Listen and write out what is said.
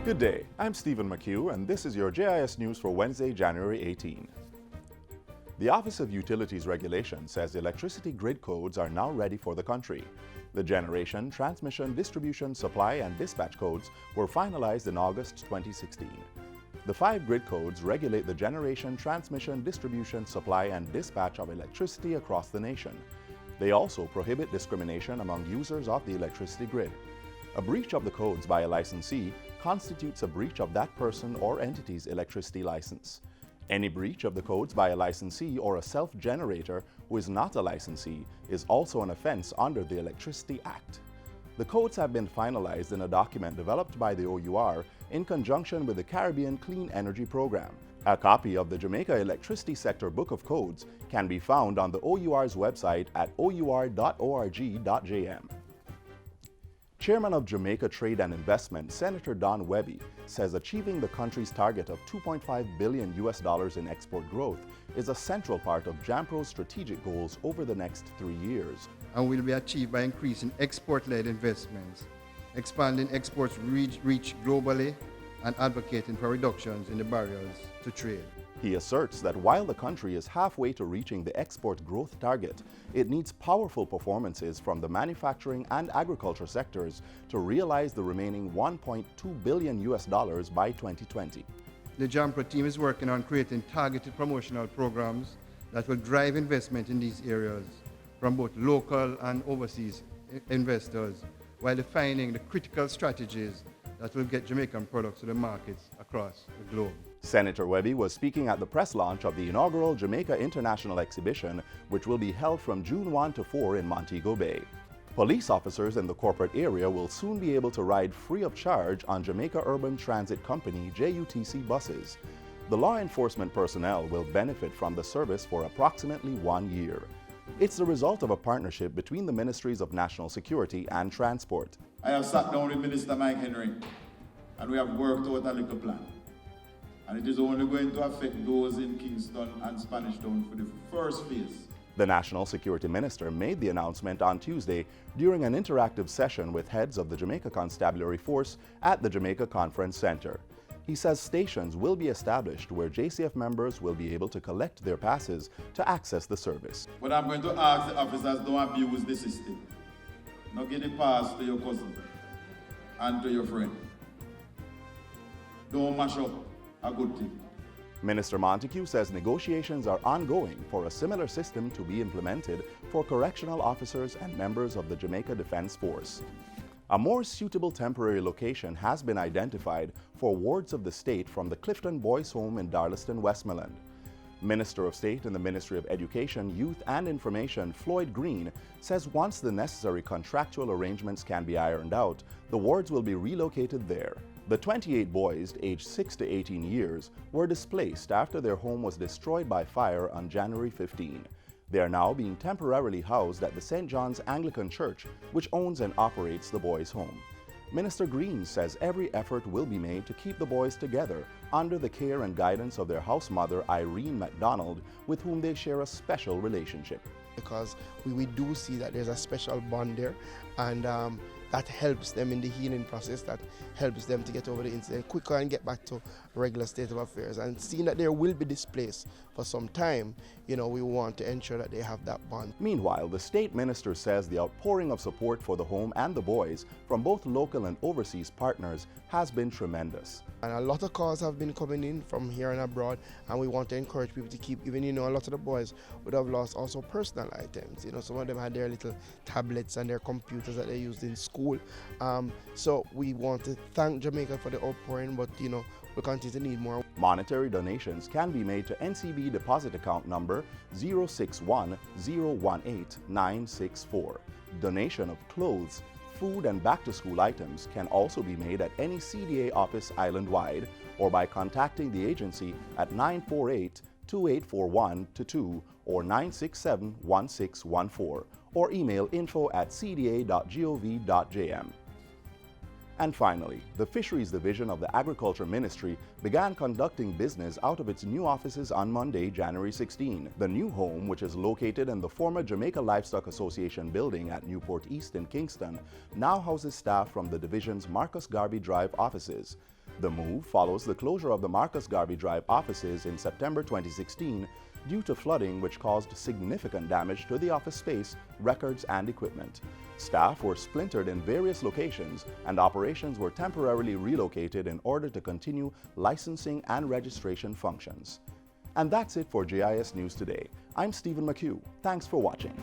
Good day, I'm Stephen McHugh, and this is your JIS News for Wednesday, January 18. The Office of Utilities Regulation says electricity grid codes are now ready for the country. The generation, transmission, distribution, supply, and dispatch codes were finalized in August 2016. The 5 grid codes regulate the generation, transmission, distribution, supply, and dispatch of electricity across the nation. They also prohibit discrimination among users of the electricity grid. A breach of the codes by a licensee constitutes a breach of that person or entity's electricity license. Any breach of the codes by a licensee or a self-generator who is not a licensee is also an offense under the Electricity Act. The codes have been finalized in a document developed by the OUR in conjunction with the Caribbean Clean Energy Program. A copy of the Jamaica Electricity Sector Book of Codes can be found on the OUR's website at our.org.jm. Chairman of Jamaica Trade and Investment, Senator Don Webby, says achieving the country's target of $2.5 billion in export growth is a central part of JAMPRO's strategic goals over the next 3 years. And will be achieved by increasing export-led investments, expanding exports reach globally, and advocating for reductions in the barriers to trade. He asserts that while the country is halfway to reaching the export growth target, it needs powerful performances from the manufacturing and agriculture sectors to realize the remaining $1.2 billion by 2020. The JAMPRO team is working on creating targeted promotional programs that will drive investment in these areas from both local and overseas investors, while defining the critical strategies that will get Jamaican products to the markets across the globe. Senator Webby was speaking at the press launch of the inaugural Jamaica International Exhibition, which will be held from June 1 to 4 in Montego Bay. Police officers in the corporate area will soon be able to ride free of charge on Jamaica Urban Transit Company JUTC buses. The law enforcement personnel will benefit from the service for approximately 1 year. It's the result of a partnership between the Ministries of National Security and Transport. I have sat down with Minister Mike Henry, and we have worked out a little plan. And it is only going to affect those in Kingston and Spanish Town for the first phase. The National Security Minister made the announcement on Tuesday during an interactive session with heads of the Jamaica Constabulary Force at the Jamaica Conference Center. He says stations will be established where JCF members will be able to collect their passes to access the service. But I'm going to ask the officers, don't abuse the system. Not give the pass to your cousin and to your friend. Don't mash up a good thing. Minister Montego says negotiations are ongoing for a similar system to be implemented for correctional officers and members of the Jamaica Defense Force. A more suitable temporary location has been identified for wards of the state from the Clifton Boys Home in Darlaston, Westmoreland. Minister of State in the Ministry of Education, Youth and Information, Floyd Green, says once the necessary contractual arrangements can be ironed out, the wards will be relocated there. The 28 boys, aged 6 to 18 years, were displaced after their home was destroyed by fire on January 15. They are now being temporarily housed at the St. John's Anglican Church, which owns and operates the boys' home. Minister Green says every effort will be made to keep the boys together under the care and guidance of their house mother, Irene MacDonald, with whom they share a special relationship. Because we do see that there's a special bond there, and that helps them in the healing process, that helps them to get over the incident quicker and get back to a regular state of affairs. And seeing that they will be displaced for some time, we want to ensure that they have that bond. Meanwhile, the state minister says the outpouring of support for the home and the boys from both local and overseas partners has been tremendous. And a lot of calls have been coming in from here and abroad, and we want to encourage people to keep, even a lot of the boys would have lost also personal items. Some of them had their little tablets and their computers that they used in school. So we want to thank Jamaica for the outpouring, but we continue to need more. Monetary donations can be made to NCB deposit account number 061-018-964. Donation of clothes, food and back-to-school items can also be made at any CDA office island-wide or by contacting the agency at 948-2841-2 or 967-1614 or email info@cda.gov.jm. And finally, the Fisheries Division of the Agriculture Ministry began conducting business out of its new offices on Monday, January 16. The new home, which is located in the former Jamaica Livestock Association building at Newport East in Kingston, now houses staff from the division's Marcus Garvey Drive offices. The move follows the closure of the Marcus Garvey Drive offices in September 2016 due to flooding which caused significant damage to the office space, records, and equipment. Staff were splintered in various locations and operations were temporarily relocated in order to continue licensing and registration functions. And that's it for JIS News Today. I'm Stephen McHugh. Thanks for watching.